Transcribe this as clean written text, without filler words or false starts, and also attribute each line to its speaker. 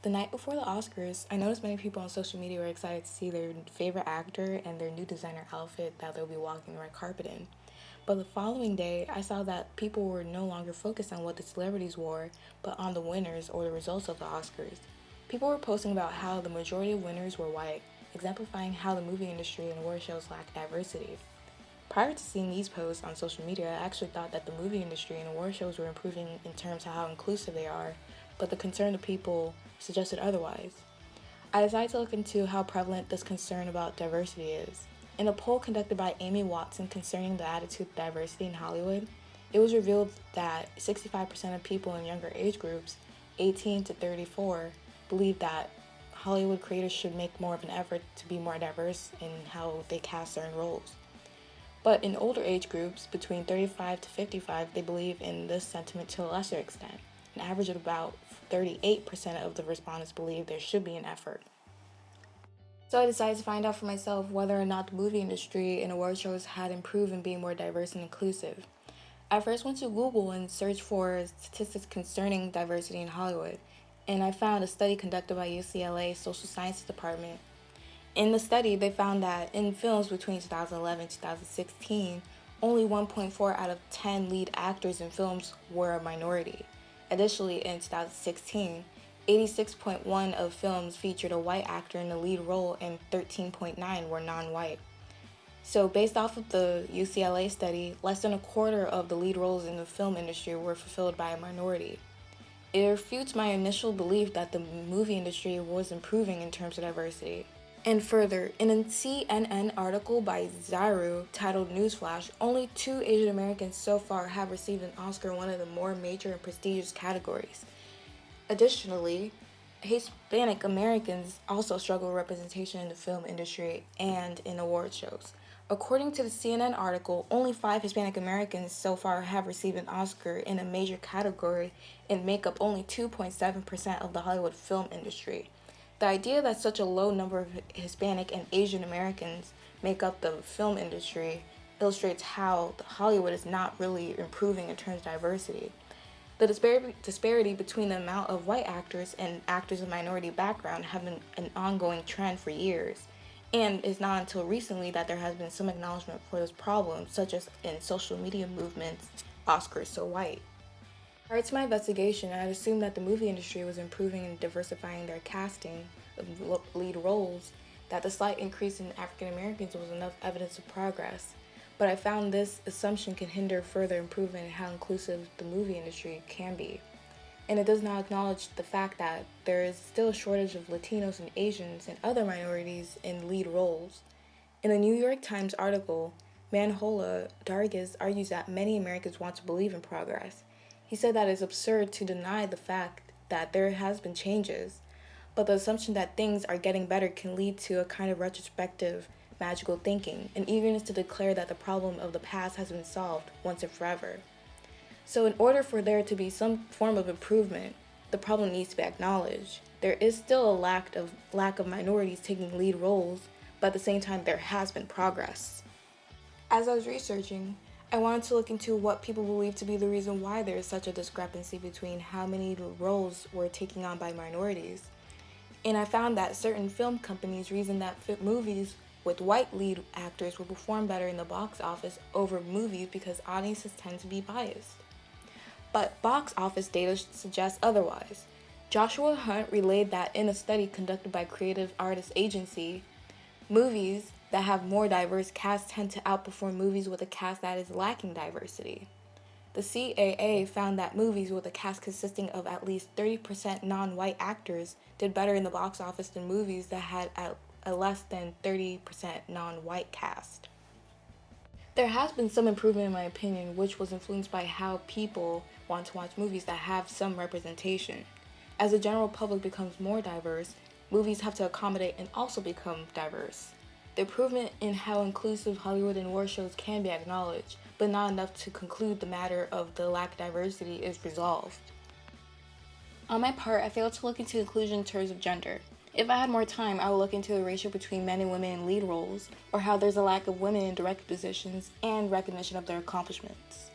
Speaker 1: The night before the Oscars, I noticed many people on social media were excited to see their favorite actor and their new designer outfit that they'll be walking the red carpet in. But the following day, I saw that people were no longer focused on what the celebrities wore, but on the winners or the results of the Oscars. People were posting about how the majority of winners were white, exemplifying how the movie industry and award shows lack diversity. Prior to seeing these posts on social media, I actually thought that the movie industry and award shows were improving in terms of how inclusive they are, but the concern of people suggested otherwise. I decided to look into how prevalent this concern about diversity is. In a poll conducted by Amy Watson concerning the attitude of diversity in Hollywood, it was revealed that 65% of people in younger age groups, 18 to 34, believe that Hollywood creators should make more of an effort to be more diverse in how they cast certain roles. But in older age groups, between 35 to 55, they believe in this sentiment to a lesser extent. An average of about 38% of the respondents believe there should be an effort. So I decided to find out for myself whether or not the movie industry and award shows had improved in being more diverse and inclusive. I first went to Google and searched for statistics concerning diversity in Hollywood, and I found a study conducted by UCLA Social Sciences Department. In the study, they found that in films between 2011 and 2016, only 1.4 out of 10 lead actors in films were a minority. Additionally, in 2016, 86.1 of films featured a white actor in the lead role and 13.9 were non-white. So based off of the UCLA study, less than a quarter of the lead roles in the film industry were fulfilled by a minority. It refutes my initial belief that the movie industry was improving in terms of diversity. And further, in a CNN article by Zaru titled Newsflash, only 2 Asian Americans so far have received an Oscar in one of the more major and prestigious categories. Additionally, Hispanic Americans also struggle with representation in the film industry and in award shows. According to the CNN article, only 5 Hispanic Americans so far have received an Oscar in a major category and make up only 2.7% of the Hollywood film industry. The idea that such a low number of Hispanic and Asian Americans make up the film industry illustrates how Hollywood is not really improving in terms of diversity. The disparity between the amount of white actors and actors of minority background have been an ongoing trend for years, and it's not until recently that there has been some acknowledgement for this problem, such as in social media movements, Oscars So White. Prior to my investigation, I had assumed that the movie industry was improving and diversifying their casting of lead roles, that the slight increase in African Americans was enough evidence of progress. But I found this assumption can hinder further improvement in how inclusive the movie industry can be. And it does not acknowledge the fact that there is still a shortage of Latinos and Asians and other minorities in lead roles. In a New York Times article, Manhola Dargis argues that many Americans want to believe in progress. He said that it's absurd to deny the fact that there has been changes, but the assumption that things are getting better can lead to a kind of retrospective, magical thinking, an eagerness to declare that the problem of the past has been solved once and forever. So in order for there to be some form of improvement, the problem needs to be acknowledged. There is still a lack of minorities taking lead roles, but at the same time there has been progress. As I was researching, I wanted to look into what people believe to be the reason why there is such a discrepancy between how many roles were taken on by minorities. And I found that certain film companies reason that movies with white lead actors will perform better in the box office over movies because audiences tend to be biased. But box office data suggests otherwise. Joshua Hunt relayed that in a study conducted by Creative Artists Agency, movies that have more diverse casts tend to outperform movies with a cast that is lacking diversity. The CAA found that movies with a cast consisting of at least 30% non-white actors did better in the box office than movies that had a less than 30% non-white cast. There has been some improvement in my opinion, which was influenced by how people want to watch movies that have some representation. As the general public becomes more diverse, movies have to accommodate and also become diverse. The improvement in how inclusive Hollywood and award shows can be acknowledged, but not enough to conclude the matter of the lack of diversity is resolved. On my part, I failed to look into inclusion in terms of gender. If I had more time, I would look into the ratio between men and women in lead roles, or how there's a lack of women in directing positions and recognition of their accomplishments.